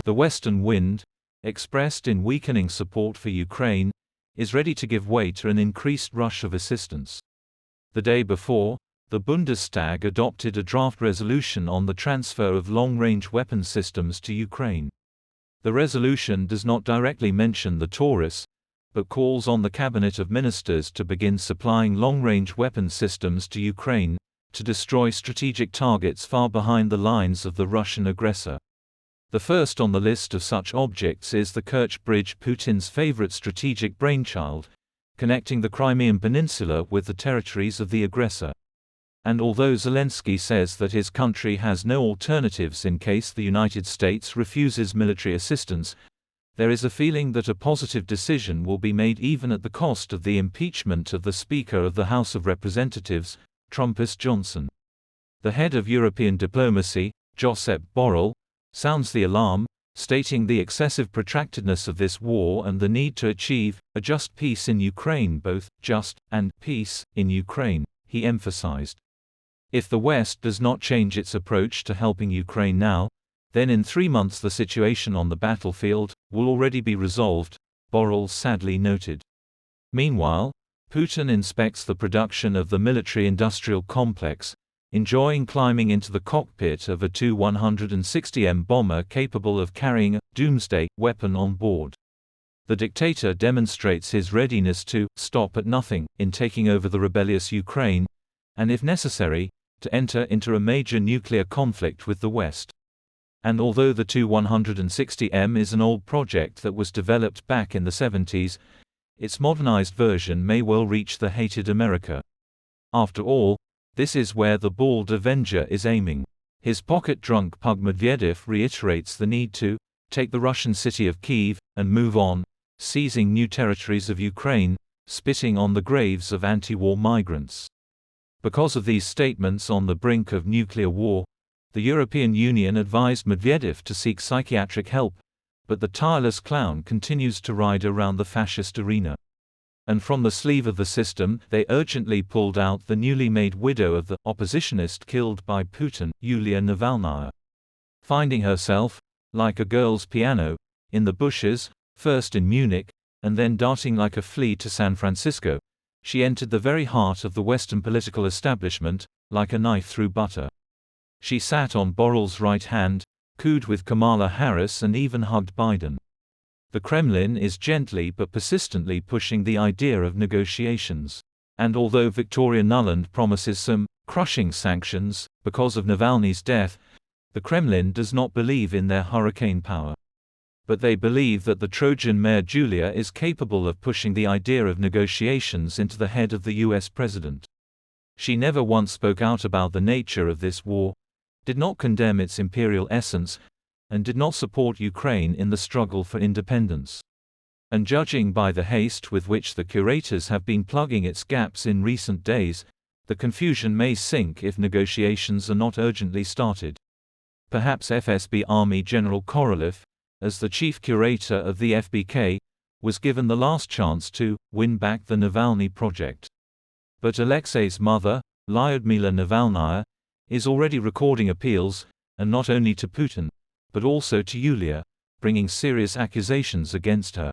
The Western wind, expressed in weakening support for Ukraine, is ready to give way to an increased rush of assistance. The day before, the Bundestag adopted a draft resolution on the transfer of long-range weapon systems to Ukraine. The resolution does not directly mention the Taurus, but calls on the Cabinet of Ministers to begin supplying long-range weapon systems to Ukraine, to destroy strategic targets far behind the lines of the Russian aggressor. The first on the list of such objects is the Kerch Bridge, Putin's favorite strategic brainchild, connecting the Crimean Peninsula with the territories of the aggressor. And although Zelensky says that his country has no alternatives in case the United States refuses military assistance, there is a feeling that a positive decision will be made even at the cost of the impeachment of the Speaker of the House of Representatives, Trumpist Johnson. The head of European diplomacy, Josep Borrell, sounds the alarm, stating the excessive protractedness of this war and the need to achieve a just peace in Ukraine, both just and peace in Ukraine, he emphasized. If the West does not change its approach to helping Ukraine now, then in 3 months the situation on the battlefield will already be resolved, Borrell sadly noted. Meanwhile, Putin inspects the production of the military-industrial complex, enjoying climbing into the cockpit of a Tu-160M bomber capable of carrying a Doomsday weapon on board. The dictator demonstrates his readiness to stop at nothing in taking over the rebellious Ukraine, and if necessary, to enter into a major nuclear conflict with the West. And although the Tu-160M is an old project that was developed back in the 70s, its modernized version may well reach the hated America. After all, this is where the bald Avenger is aiming. His pocket-drunk pug Medvedev reiterates the need to take the Russian city of Kyiv and move on, seizing new territories of Ukraine, spitting on the graves of anti-war migrants. Because of these statements on the brink of nuclear war, the European Union advised Medvedev to seek psychiatric help, but the tireless clown continues to ride around the fascist arena. And from the sleeve of the system, they urgently pulled out the newly made widow of the oppositionist killed by Putin, Yulia Navalnaya. Finding herself, like a girl's piano, in the bushes, first in Munich, and then darting like a flea to San Francisco, she entered the very heart of the Western political establishment, like a knife through butter. She sat on Borrell's right hand, cooed with Kamala Harris and even hugged Biden. The Kremlin is gently but persistently pushing the idea of negotiations. And although Victoria Nuland promises some crushing sanctions because of Navalny's death, the Kremlin does not believe in their hurricane power. But they believe that the Trojan mare Julia is capable of pushing the idea of negotiations into the head of the US president. She never once spoke out about the nature of this war, did not condemn its imperial essence, and did not support Ukraine in the struggle for independence. And judging by the haste with which the curators have been plugging its gaps in recent days, the confusion may sink if negotiations are not urgently started. Perhaps FSB Army General Korolev, as the chief curator of the FBK, was given the last chance to win back the Navalny project. But Alexei's mother, Lyudmila Navalnaya, is already recording appeals, and not only to Putin, but also to Yulia, bringing serious accusations against her.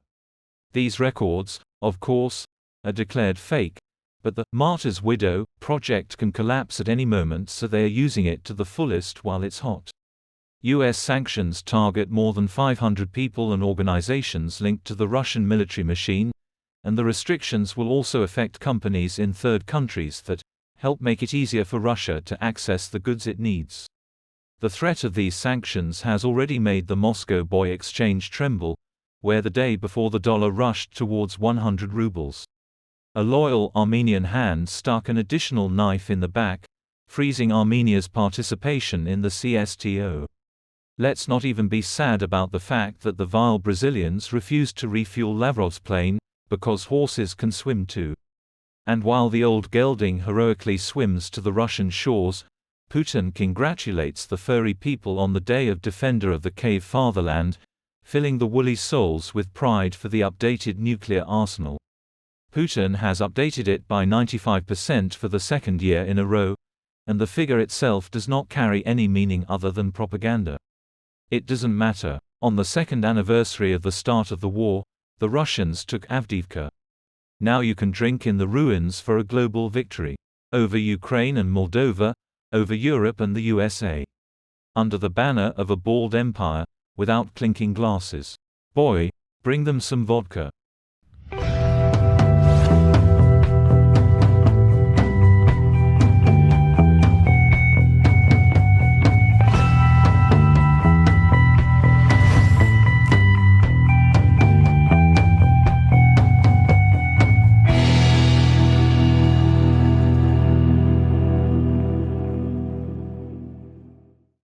These records, of course, are declared fake, but the Martyr's Widow project can collapse at any moment, so they are using it to the fullest while it's hot. US sanctions target more than 500 people and organizations linked to the Russian military machine, and the restrictions will also affect companies in third countries that help make it easier for Russia to access the goods it needs. The threat of these sanctions has already made the Moscow boy exchange tremble, where the day before the dollar rushed towards 100 rubles. A loyal Armenian hand stuck an additional knife in the back, freezing Armenia's participation in the CSTO. Let's not even be sad about the fact that the vile Brazilians refused to refuel Lavrov's plane, because horses can swim too. And while the old gelding heroically swims to the Russian shores, Putin congratulates the furry people on the day of Defender of the Cave Fatherland, filling the woolly souls with pride for the updated nuclear arsenal. Putin has updated it by 95% for the second year in a row, and the figure itself does not carry any meaning other than propaganda. It doesn't matter. On the second anniversary of the start of the war, the Russians took Avdiivka. Now you can drink in the ruins for a global victory. Over Ukraine and Moldova, over Europe and the USA. Under the banner of a bald empire, without clinking glasses. Boy, bring them some vodka.